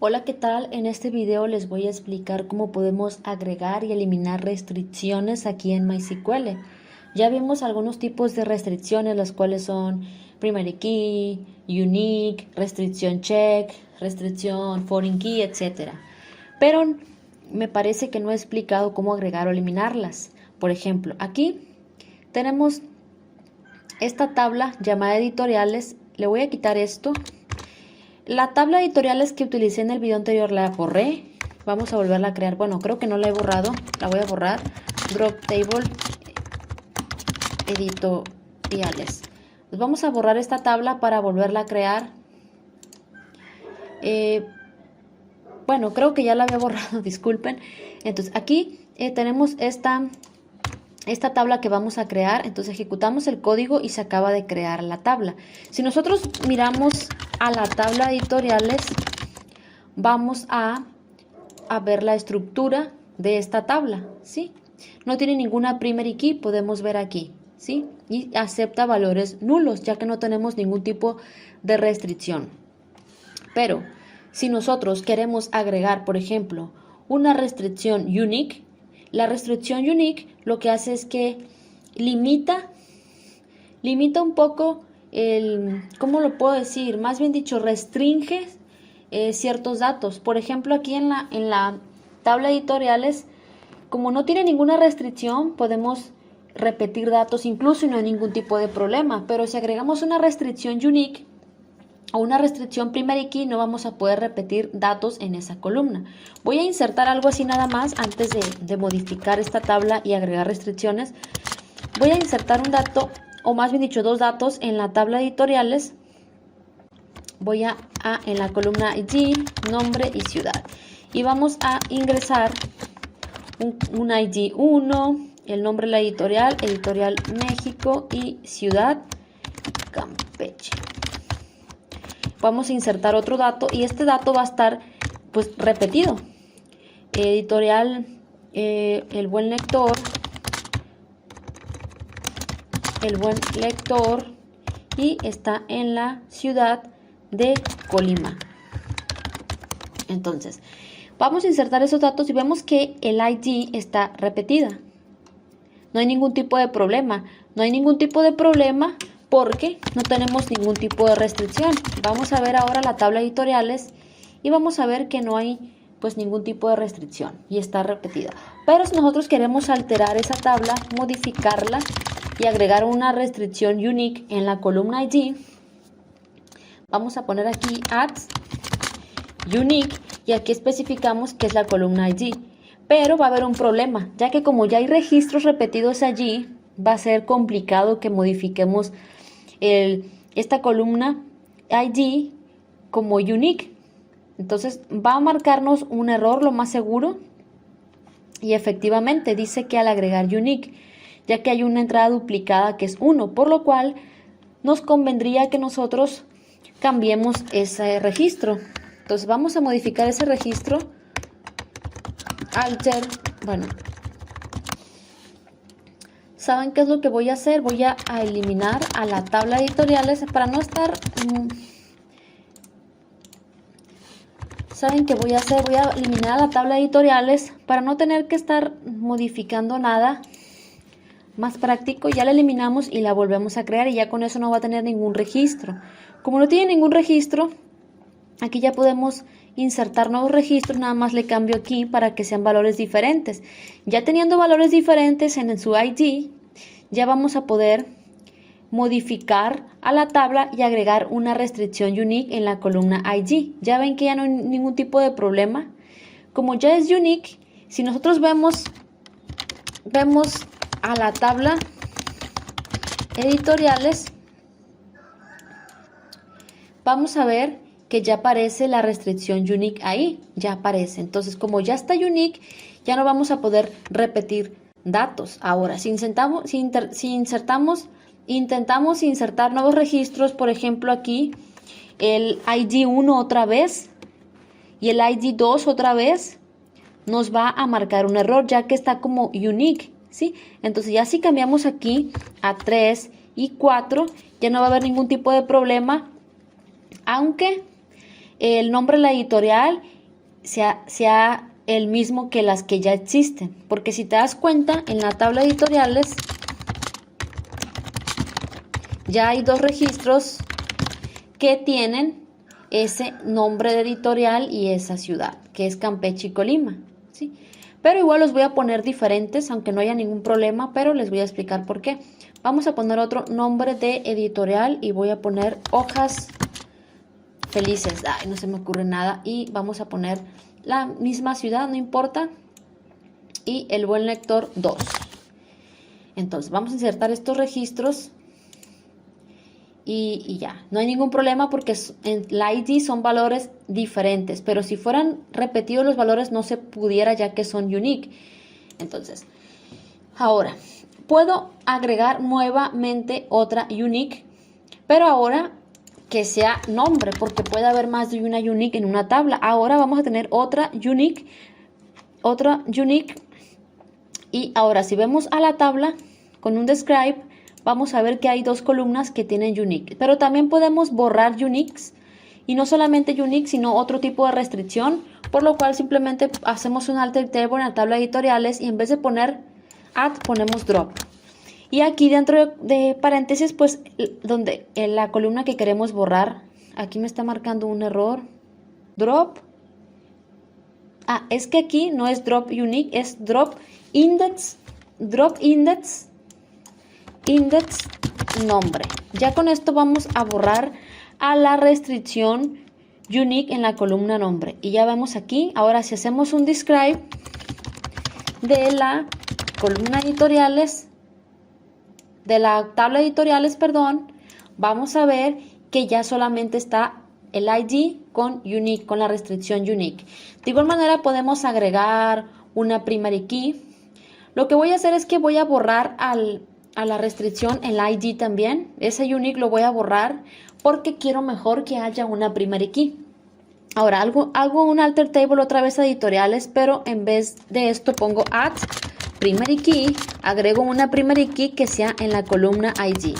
Hola, ¿qué tal? En este video les voy a explicar cómo podemos agregar y eliminar restricciones aquí en MySQL. Ya vimos algunos tipos de restricciones, las cuales son primary key, unique, restricción check, restricción foreign key, etc. Pero me parece que no he explicado cómo agregar o eliminarlas. Por ejemplo, aquí tenemos esta tabla llamada editoriales. Le voy a quitar esto. La tabla de editoriales que utilicé en el video anterior la borré. Vamos a volverla a crear. Bueno, creo que no la he borrado. La voy a borrar. Drop table editoriales. Pues vamos a borrar esta tabla para volverla a crear. Bueno, creo que ya la había borrado, disculpen. Entonces aquí tenemos esta tabla que vamos a crear. Entonces ejecutamos el código y se acaba de crear la tabla. Si nosotros miramos a la tabla de editoriales, vamos a ver la estructura de esta tabla, ¿sí? No tiene ninguna primary key, podemos ver aquí, ¿sí? Y acepta valores nulos, ya que no tenemos ningún tipo de restricción. Pero si nosotros queremos agregar, por ejemplo, una restricción unique, la restricción unique lo que hace es que limita un poco ¿cómo lo puedo decir? Más bien dicho, restringe ciertos datos. Por ejemplo, aquí en la tabla de editoriales, como no tiene ninguna restricción, podemos repetir datos incluso y no hay ningún tipo de problema. Pero si agregamos una restricción unique o una restricción primary key, no vamos a poder repetir datos en esa columna. Voy a insertar algo así nada más antes de modificar esta tabla y agregar restricciones. Voy a insertar un dato, o más bien dicho, dos datos en la tabla de editoriales. Voy a en la columna ID, nombre y ciudad. Y vamos a ingresar un ID 1, el nombre de la editorial, editorial México y ciudad Campeche. Vamos a insertar otro dato y este dato va a estar pues repetido. Editorial El Buen Lector. El Buen Lector y está en la ciudad de Colima. Entonces, vamos a insertar esos datos y vemos que el ID está repetida. No hay ningún tipo de problema. No hay ningún tipo de problema porque no tenemos ningún tipo de restricción. Vamos a ver ahora la tabla de editoriales y vamos a ver que no hay pues ningún tipo de restricción y está repetida. Pero si nosotros queremos alterar esa tabla, modificarla y agregar una restricción unique en la columna ID, vamos a poner aquí add unique y aquí especificamos que es la columna ID. Pero va a haber un problema, ya que como ya hay registros repetidos allí, va a ser complicado que modifiquemos esta columna ID como unique. Entonces va a marcarnos un error lo más seguro y efectivamente dice que al agregar unique, ya que hay una entrada duplicada que es 1, por lo cual nos convendría que nosotros cambiemos ese registro. Entonces vamos a modificar ese registro. Alter, bueno, ¿saben qué es lo que voy a hacer? Voy a eliminar a la tabla de editoriales para no estar... ¿Saben qué voy a hacer? Voy a eliminar la tabla de editoriales para no tener que estar modificando nada. Más práctico, ya la eliminamos y la volvemos a crear y ya con eso no va a tener ningún registro. Como no tiene ningún registro, aquí ya podemos insertar nuevos registros, nada más le cambio aquí para que sean valores diferentes. Ya teniendo valores diferentes en su ID, ya vamos a poder modificar a la tabla y agregar una restricción unique en la columna ID. Ya ven que ya no hay ningún tipo de problema. Como ya es unique, si nosotros vemos a la tabla editoriales, vamos a ver que ya aparece la restricción unique ahí, ya aparece. Entonces, como ya está unique, ya no vamos a poder repetir datos. Ahora, si intentamos insertar nuevos registros, por ejemplo aquí, el ID 1 otra vez y el ID 2 otra vez, nos va a marcar un error, ya que está como unique, ¿sí? Entonces, ya si cambiamos aquí a 3 y 4, ya no va a haber ningún tipo de problema, aunque el nombre de la editorial sea el mismo que las que ya existen. Porque si te das cuenta, en la tabla de editoriales ya hay dos registros que tienen ese nombre de editorial y esa ciudad, que es Campeche y Colima, ¿sí? Pero igual los voy a poner diferentes, aunque no haya ningún problema, pero les voy a explicar por qué. Vamos a poner otro nombre de editorial y voy a poner Hojas Felices. Ay, no se me ocurre nada. Y vamos a poner la misma ciudad, no importa. Y El Buen Lector 2. Entonces vamos a insertar estos registros. Y ya, no hay ningún problema porque en la ID son valores diferentes, pero si fueran repetidos los valores no se pudiera ya que son unique. Entonces, ahora, puedo agregar nuevamente otra unique, pero ahora que sea nombre, porque puede haber más de una unique en una tabla. Ahora vamos a tener otra unique, y ahora si vemos a la tabla con un describe, vamos a ver que hay dos columnas que tienen unique, pero también podemos borrar uniques y no solamente unique, sino otro tipo de restricción, por lo cual simplemente hacemos un alter table en la tabla de editoriales y en vez de poner add ponemos drop. Y aquí dentro de paréntesis, pues donde en la columna que queremos borrar, aquí me está marcando un error, drop. Es que aquí no es drop unique, es drop index nombre. Ya con esto vamos a borrar a la restricción unique en la columna nombre. Y ya vemos aquí, ahora si hacemos un describe de la columna editoriales, de la tabla editoriales, perdón, vamos a ver que ya solamente está el ID con unique, con la restricción unique. De igual manera podemos agregar una primary key. Lo que voy a hacer es que voy a borrar a la restricción el ID también. Ese unique lo voy a borrar porque quiero mejor que haya una primary key. Ahora hago un alter table otra vez a editoriales, pero en vez de esto pongo add primary key, agrego una primary key que sea en la columna ID.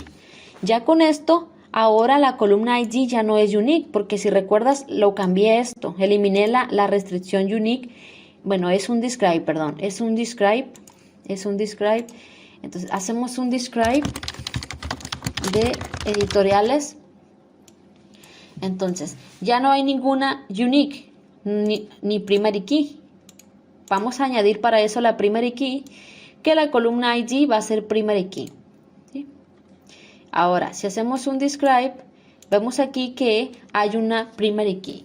Ya con esto, ahora la columna ID ya no es unique, porque si recuerdas lo cambié esto, eliminé la restricción unique. Bueno, es un describe, perdón, es un describe. Entonces hacemos un describe de editoriales. Entonces ya no hay ninguna unique ni primary key. Vamos a añadir para eso la primary key, que la columna ID va a ser primary key, ¿sí? Ahora si hacemos un describe, vemos aquí que hay una primary key.